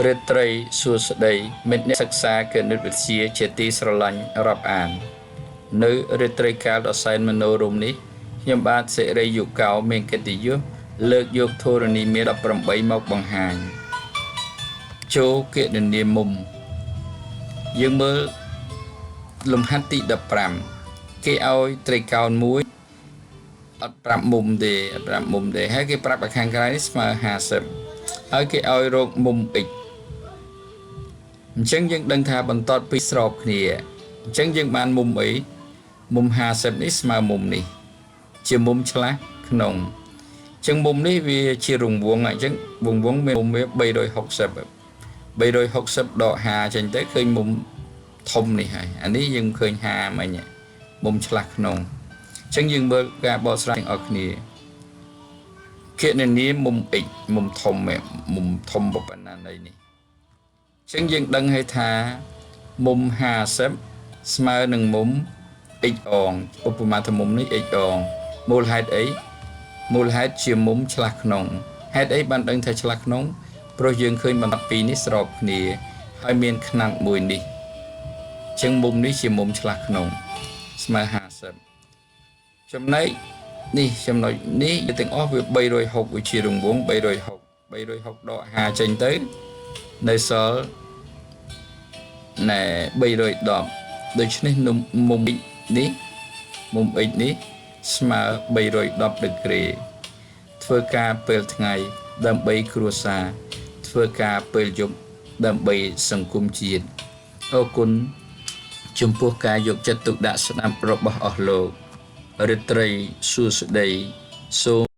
រាត្រីសួស្តីមិត្តអ្នកសិក្សាគណិតវិទ្យាជាទីស្រឡាញ់រាប់អាននៅរាត្រីកាលដ៏សែនមនោរម្យនេះខ្ញុំបាទសិរីយុកោមានកិត្តិយសលើកយកធរណីមាត្រ18មកបង្ហាញចូលគណនាមុំយើងមើលលំហាត់ទី15គេឲ្យត្រីកោណមួយអត់ប្រាប់មុំទេហើយគេប្រាប់ឲ្យខាងក្រៅនេះស្មើ50ហើយគេឲ្យរកមុំ x អញ្ចឹងយើងដឹងថាបន្ទាត់ពីស្របគ្នាអញ្ចឹងយើងបានមុំអីមុំ50នេះស្មើមុំនេះជាមុំឆ្លាស់ក្នុងអញ្ចឹងមុំនេះវាជារង្វង់អញ្ចឹងរង្វង់មានមុំវា360ដក50ចេញទៅឃើញមុំធំនេះហើយអានេះយើងឃើញ50មិញមុំឆ្លាស់ក្នុងអញ្ចឹងយើងមើលការបកស្រាយទាំងអស់គ្នាគណនាមុំ x មុំធំប៉ុណ្ណានៃនេះអញ្ចឹងយើងដឹងហើយថាមុំ50ស្មើនឹងមុំ x អងឧបមាថាមុំនេះ x អងមូលហេតុអីមូលហេតុជាមុំឆ្លាស់ក្នុងហេតុអីបានដឹងថាឆ្លាស់ក្នុងព្រោះយើងឃើញបន្ទាត់ពីនេះស្របគ្នាហើយមានຂណាត់មួយនេះអញ្ចឹងមុំនេះជាមុំឆ្លាស់ក្នុងស្មើ50ចំណែកនេះចំណុចនេះទាំងអស់វា360វាជារង្វង់360ដក50ចេញទៅនៅសល់ណែ310ដូច្នេះមុំ x នេះស្មើ310ដឺក្រេធ្វើការពេលថ្ងៃដើម្បីគ្រួសារធ្វើការពេលយប់ដើម្បីសង្គមជាតិអរគុណចំពោះការយកចិត្តទុកដាក់ស្ដាប់របស់អស់លោករាត្រីសួស្តីសូម